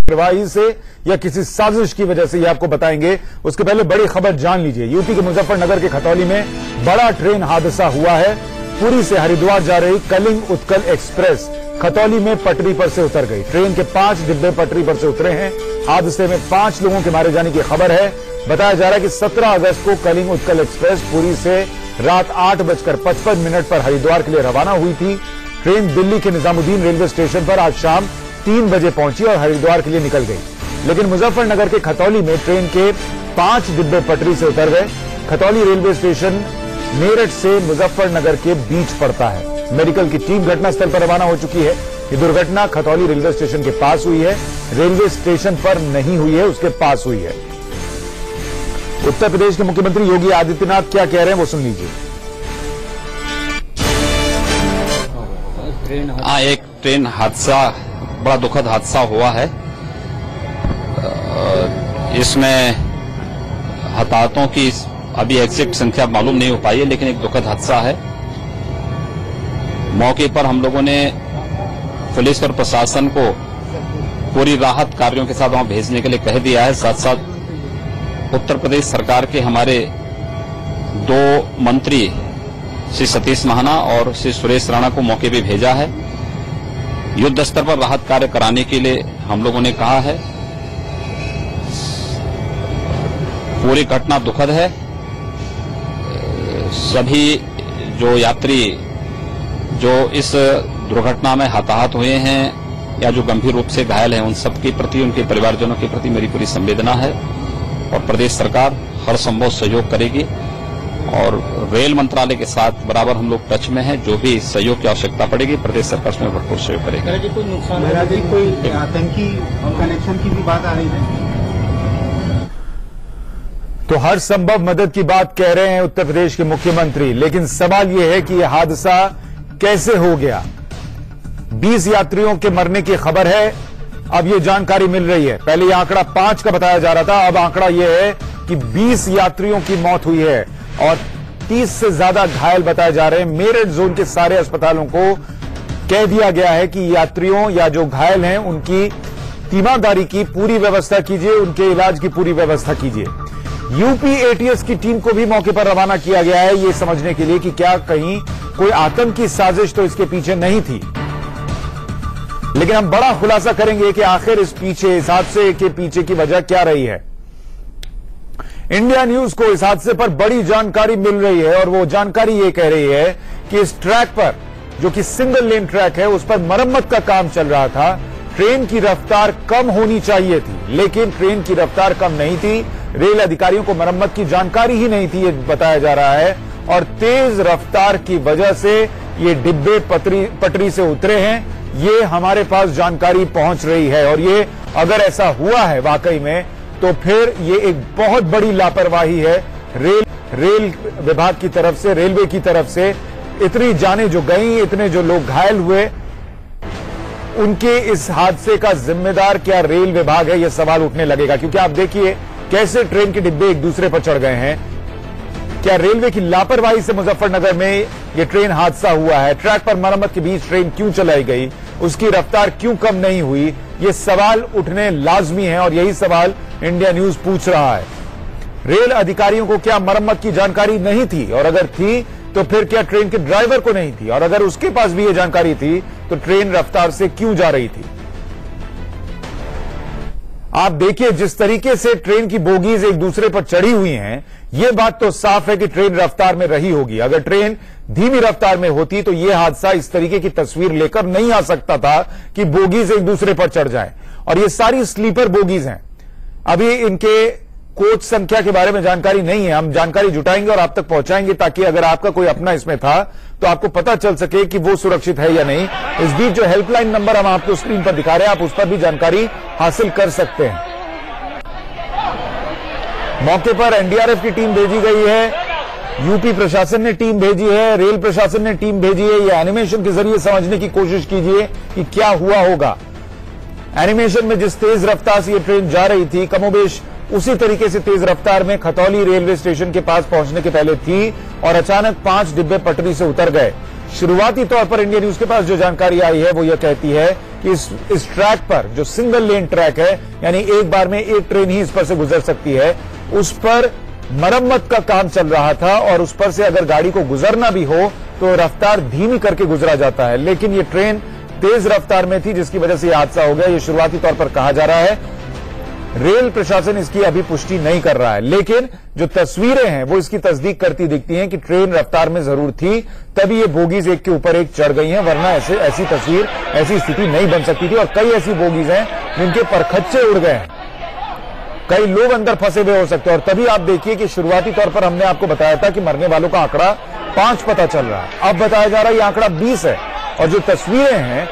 लापरवाही से या किसी साजिश की वजह से, ये आपको बताएंगे। उसके पहले बड़ी खबर जान लीजिए। यूपी के मुजफ्फरनगर के खतौली में बड़ा ट्रेन हादसा हुआ है। पुरी से हरिद्वार जा रही कलिंग उत्कल एक्सप्रेस खतौली में पटरी पर से उतर गई। ट्रेन के 5 डिब्बे पटरी पर से उतरे हैं। हादसे में 5 लोगों के मारे जाने की खबर है। बताया जा रहा है कि 17 अगस्त को कलिंग उत्कल एक्सप्रेस पुरी से रात 8:55 पर हरिद्वार के लिए रवाना हुई थी। ट्रेन दिल्ली के निजामुद्दीन रेलवे स्टेशन पर आज शाम 3 बजे पहुंची और हरिद्वार के लिए निकल गई, लेकिन मुजफ्फरनगर के खतौली में ट्रेन के 5 डिब्बे पटरी से उतर गए। खतौली रेलवे स्टेशन मेरठ से मुजफ्फरनगर के बीच पड़ता है। मेडिकल की टीम घटनास्थल पर रवाना हो चुकी है। ये दुर्घटना खतौली रेलवे स्टेशन के पास हुई है, रेलवे स्टेशन पर नहीं हुई है, उसके पास हुई है। उत्तर प्रदेश के मुख्यमंत्री योगी आदित्यनाथ क्या कह रहे हैं वो सुन लीजिए। एक ट्रेन हादसा, बड़ा दुखद हादसा हुआ है। इसमें हताहतों की अभी एग्जैक्ट संख्या मालूम नहीं हो पाई है, लेकिन एक दुखद हादसा है। मौके पर हम लोगों ने पुलिस और प्रशासन को पूरी राहत कार्यों के साथ वहां भेजने के लिए कह दिया है। साथ साथ उत्तर प्रदेश सरकार के हमारे 2 मंत्री श्री सतीश महाना और श्री सुरेश राणा को मौके पर भेजा है। युद्ध स्तर पर राहत कार्य कराने के लिए हम लोगों ने कहा है। पूरी घटना दुखद है। सभी जो यात्री जो इस दुर्घटना में हताहत हुए हैं या जो गंभीर रूप से घायल हैं, उन सबके प्रति, उनके परिवारजनों के प्रति मेरी पूरी संवेदना है और प्रदेश सरकार हर संभव सहयोग करेगी और रेल मंत्रालय के साथ बराबर हम लोग टच में हैं। जो भी सहयोग की आवश्यकता पड़ेगी प्रदेश सरकार उसमें भरपूर सहयोग करेगी। कोई नुकसान, कोई आतंकी कनेक्शन की भी बात आ रही है, तो हर संभव मदद की बात कह रहे हैं उत्तर प्रदेश के मुख्यमंत्री, लेकिन सवाल यह है कि यह हादसा कैसे हो गया। 20 यात्रियों के मरने की खबर है, अब यह जानकारी मिल रही है। पहले यह आंकड़ा 5 का बताया जा रहा था, अब आंकड़ा यह है कि 20 यात्रियों की मौत हुई है और 30 से ज्यादा घायल बताए जा रहे हैं। मेरठ जोन के सारे अस्पतालों को कह दिया गया है कि यात्रियों या जो घायल हैं उनकी तीमारदारी की पूरी व्यवस्था कीजिए, उनके इलाज की पूरी व्यवस्था कीजिए। यूपी एटीएस की टीम को भी मौके पर रवाना किया गया है, यह समझने के लिए कि क्या कहीं कोई आतंकी साजिश तो इसके पीछे नहीं थी। लेकिन हम बड़ा खुलासा करेंगे कि आखिर इस हादसे के पीछे की वजह क्या रही है। इंडिया न्यूज को इस हादसे पर बड़ी जानकारी मिल रही है और वो जानकारी ये कह रही है कि इस ट्रैक पर, जो कि सिंगल लेन ट्रैक है, उस पर मरम्मत का काम चल रहा था। ट्रेन की रफ्तार कम होनी चाहिए थी, लेकिन ट्रेन की रफ्तार कम नहीं थी। रेल अधिकारियों को मरम्मत की जानकारी ही नहीं थी, ये बताया जा रहा है, और तेज रफ्तार की वजह से ये डिब्बे पटरी से उतरे हैं। ये हमारे पास जानकारी पहुंच रही है और ये अगर ऐसा हुआ है वाकई में, तो फिर ये एक बहुत बड़ी लापरवाही है रेल विभाग की तरफ से, रेलवे की तरफ से। इतनी जानें जो गई, इतने जो लोग घायल हुए, उनके इस हादसे का जिम्मेदार क्या रेल विभाग है, यह सवाल उठने लगेगा। क्योंकि आप देखिए कैसे ट्रेन के डिब्बे एक दूसरे पर चढ़ गए हैं। क्या रेलवे की लापरवाही से मुजफ्फरनगर में यह ट्रेन हादसा हुआ है? ट्रैक पर मरम्मत के बीच ट्रेन क्यों चलाई गई? उसकी रफ्तार क्यों कम नहीं हुई? ये सवाल उठने लाजमी है और यही सवाल इंडिया न्यूज पूछ रहा है। रेल अधिकारियों को क्या मरम्मत की जानकारी नहीं थी? और अगर थी तो फिर क्या ट्रेन के ड्राइवर को नहीं थी? और अगर उसके पास भी ये जानकारी थी तो ट्रेन रफ्तार से क्यों जा रही थी? आप देखिए जिस तरीके से ट्रेन की बोगीज एक दूसरे पर चढ़ी हुई हैं, यह बात तो साफ है कि ट्रेन रफ्तार में रही होगी। अगर ट्रेन धीमी रफ्तार में होती तो यह हादसा इस तरीके की तस्वीर लेकर नहीं आ सकता था कि बोगीज एक दूसरे पर चढ़ जाए। और ये सारी स्लीपर बोगीज हैं। अभी इनके कोच संख्या के बारे में जानकारी नहीं है, हम जानकारी जुटाएंगे और आप तक पहुंचाएंगे, ताकि अगर आपका कोई अपना इसमें था तो आपको पता चल सके कि वो सुरक्षित है या नहीं। इस बीच जो हेल्पलाइन नंबर हम आपको स्क्रीन पर दिखा रहे हैं, आप उस पर भी जानकारी हासिल कर सकते हैं। मौके पर एनडीआरएफ की टीम भेजी गई है, यूपी प्रशासन ने टीम भेजी है, रेल प्रशासन ने टीम भेजी है। ये एनिमेशन के जरिए समझने की कोशिश कीजिए कि क्या हुआ होगा। एनिमेशन में जिस तेज रफ्तार से ये ट्रेन जा रही थी, कमोबेश उसी तरीके से तेज रफ्तार में खतौली रेलवे स्टेशन के पास पहुंचने के पहले थी और अचानक 5 डिब्बे पटरी से उतर गए। शुरुआती तौर पर इंडिया न्यूज के पास जो जानकारी आई है वो यह कहती है कि इस ट्रैक पर जो सिंगल लेन ट्रैक है, यानी एक बार में एक ट्रेन ही इस पर से गुजर सकती है, उस पर मरम्मत का काम चल रहा था और उस पर से अगर गाड़ी को गुजरना भी हो तो रफ्तार धीमी करके गुजरा जाता है। लेकिन ये ट्रेन तेज रफ्तार में थी जिसकी वजह से यह हादसा हो गया। ये शुरुआती तौर पर कहा जा रहा है। रेल प्रशासन इसकी अभी पुष्टि नहीं कर रहा है, लेकिन जो तस्वीरें हैं वो इसकी तस्दीक करती दिखती हैं कि ट्रेन रफ्तार में जरूर थी, तभी ये बोगीज एक के ऊपर एक चढ़ गई हैं, वरना ऐसी तस्वीर, ऐसी स्थिति नहीं बन सकती थी। और कई ऐसी बोगीज हैं जिनके परखच्चे उड़ गए हैं, कई लोग अंदर फंसे हुए हो सकते हैं। और तभी आप देखिए कि शुरुआती तौर पर हमने आपको बताया था कि मरने वालों का आंकड़ा 5 पता चल रहा है, अब बताया जा रहा है ये आंकड़ा 20 है। और जो तस्वीरें हैं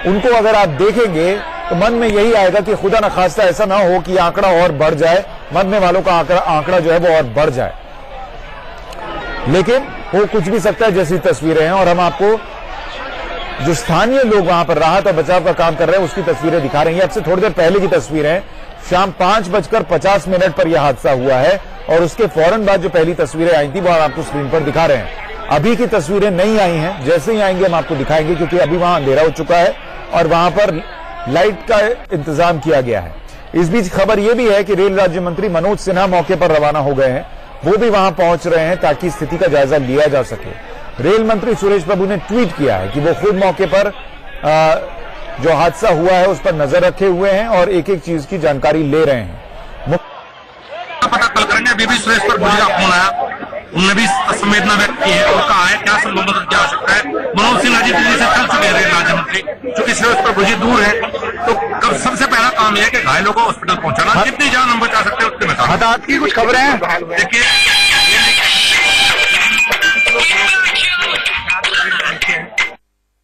उनको अगर आप देखेंगे तो मन में यही आएगा कि खुदा न खास्ता ऐसा ना हो कि आंकड़ा और बढ़ जाए, मरने वालों का आंकड़ा जो है वो और बढ़ जाए। लेकिन हो कुछ भी सकता है जैसी तस्वीरें हैं। और हम आपको जो स्थानीय लोग वहां पर राहत और बचाव का काम कर रहे हैं उसकी तस्वीरें दिखा रहे हैं। अब से थोड़ी देर पहले की तस्वीर है, शाम 5:50 पर यह हादसा हुआ है और उसके फौरन बाद जो पहली तस्वीरें आई थी वो हम आपको स्क्रीन पर दिखा रहे हैं। अभी की तस्वीरें नहीं आई हैं, जैसे ही आएंगे हम आपको दिखाएंगे, क्योंकि अभी वहां अंधेरा हो चुका है और वहां पर लाइट का इंतजाम किया गया है। इस बीच खबर यह भी है कि रेल राज्य मंत्री मनोज सिन्हा मौके पर रवाना हो गए हैं, वो भी वहां पहुंच रहे हैं ताकि स्थिति का जायजा लिया जा सके। रेल मंत्री सुरेश प्रभु ने ट्वीट किया है कि वो खुद मौके पर जो हादसा हुआ है उस पर नजर रखे हुए हैं और एक एक चीज की जानकारी ले रहे हैं। पता कल करेंगे। अभी भी सुरेश प्रभु जी का फोन आया, उन्होंने भी संवेदना व्यक्त की है और कहा है क्या संभव मदद की आवश्यकता है। मनोज सिन्हा जी दिल्ली से चल चुके हैं रेल राज्य मंत्री, चूंकि सुरेश प्रभु जी दूर है तो कब सबसे पहला काम यह है कि घायलों को हॉस्पिटल पहुंचाना, जितनी जान हम बचा सकते हैं उतने बचा। हताहत की कुछ खबरें हैं, देखिए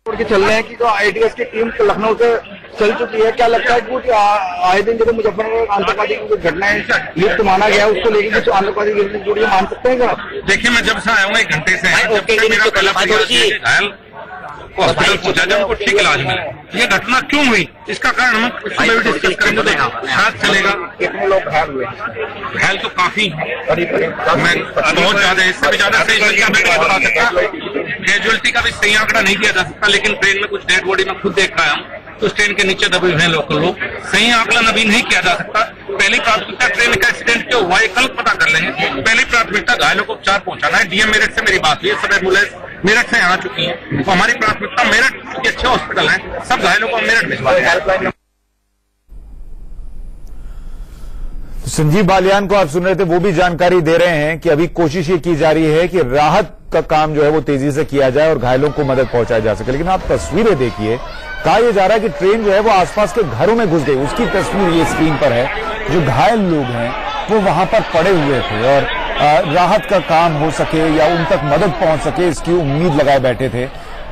के चल रहे हैं कि जो IDS की टीम लखनऊ से चल चुकी है। क्या लगता है कि कुछ आए दिन जो मुजफ्फरनगर आतंकवादी की घटनाएं लिप्त माना गया उसको लेकर कुछ आतंकवादी जुड़ी मान सकते हैं क्या? देखिए मैं जब से आया हूँ 1 घंटे से मेरा पहला घायल हॉस्पिटल पहुंचा जब उनको ठीक इलाज मिला। ये घटना क्यों हुई इसका कारण हम उसमें भी डिस्कस करेंगे, तो शायद चलेगा। कितने लोग घायल हुए? घायल तो काफी मैं बहुत ज्यादा, इससे भी ज्यादा सही संख्या में नहीं बता सकता, कैजुअलिटी का भी सही आंकड़ा नहीं किया जा सकता। लेकिन ट्रेन में कुछ डेड बॉडी में खुद देख रहा हूँ तो ट्रेन के नीचे दबे हुए हैं लोकल लोग, सही आंकलन अभी नहीं किया जा सकता। पहली प्राथमिकता ट्रेन का एक्सीडेंट क्यों हुआ ये कल पता कर लेंगे। पहली प्राथमिकता घायलों को उपचार पहुंचाना है। डीएम मेरठ से मेरी बात हुई है, सब एम्बुलेंस मेरठ से आ चुकी है, तो हमारी प्राथमिकता मेरठ के अच्छे हॉस्पिटल है, सब घायलों को मेरठ भिजवा दें। संजीव बालियान को आप सुन रहे थे, वो भी जानकारी दे रहे हैं कि अभी कोशिश ये की जा रही है कि राहत का काम जो है वो तेजी से किया जाए और घायलों को मदद पहुंचाई जा सके। लेकिन आप तस्वीरें देखिए, कहा यह जा रहा है कि ट्रेन जो है वो आसपास के घरों में घुस गई, उसकी तस्वीर ये स्क्रीन पर है। जो घायल लोग हैं वो वहां पर पड़े हुए थे और राहत का काम हो सके या उन तक मदद पहुंच सके इसकी उम्मीद लगाए बैठे थे।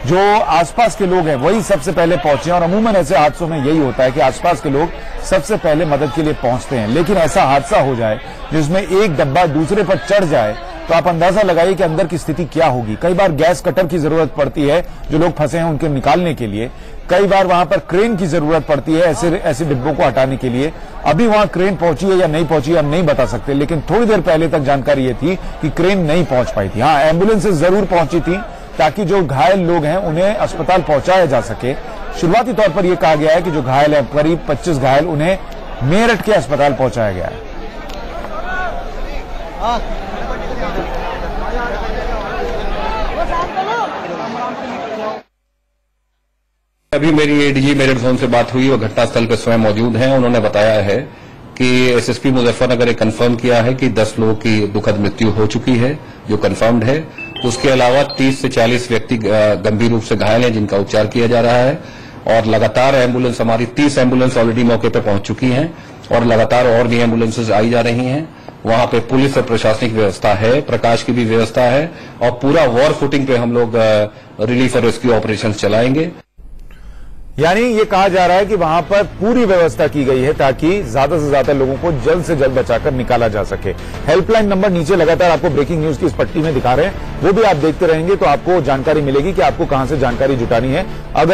जो आसपास के लोग हैं वही सबसे पहले पहुंचे और अमूमन ऐसे हादसों में यही होता है कि आसपास के लोग सबसे पहले मदद के लिए पहुंचते हैं। लेकिन ऐसा हादसा हो जाए जिसमें एक डब्बा दूसरे पर चढ़ जाए तो आप अंदाजा लगाइए कि अंदर की स्थिति क्या होगी। कई बार गैस कटर की जरूरत पड़ती है जो लोग फंसे हैं उनके निकालने के लिए, कई बार वहां पर क्रेन की जरूरत पड़ती है ऐसे डिब्बों को हटाने के लिए। अभी वहां क्रेन पहुंची है या नहीं पहुंची हम नहीं बता सकते, लेकिन थोड़ी देर पहले तक जानकारी ये थी कि क्रेन नहीं पहुंच पाई थी। हाँ, एम्बुलेंसेज जरूर पहुंची थी ताकि जो घायल लोग हैं उन्हें अस्पताल पहुंचाया जा सके। शुरुआती तौर पर यह कहा गया है कि जो घायल है, करीब 25 घायल, उन्हें मेरठ के अस्पताल पहुंचाया गया है। अभी मेरी एडीजी मेरठ जोन से बात हुई, वो घटनास्थल पर स्वयं मौजूद हैं। उन्होंने बताया है कि एसएसपी मुजफ्फरनगर ने कंफर्म किया है कि 10 लोगों की दुखद मृत्यु हो चुकी है, जो कंफर्म्ड है। उसके अलावा 30 से 40 व्यक्ति गंभीर रूप से घायल हैं जिनका उपचार किया जा रहा है और लगातार एम्बुलेंस, हमारी 30 एम्बुलेंस ऑलरेडी मौके पर पहुंच चुकी हैं और लगातार और भी एम्बुलेंसेज आई जा रही हैं। वहां पे पुलिस और प्रशासनिक व्यवस्था है, प्रकाश की भी व्यवस्था है और पूरा वॉर फुटिंग पे हम लोग रिलीफ और रेस्क्यू ऑपरेशन चलाएंगे। यानी ये कहा जा रहा है कि वहां पर पूरी व्यवस्था की गई है ताकि ज्यादा से ज्यादा लोगों को जल्द से जल्द बचाकर निकाला जा सके। हेल्पलाइन नंबर नीचे लगातार आपको ब्रेकिंग न्यूज की इस पट्टी में दिखा रहे हैं, वो भी आप देखते रहेंगे तो आपको जानकारी मिलेगी कि आपको कहां से जानकारी जुटानी है। अगर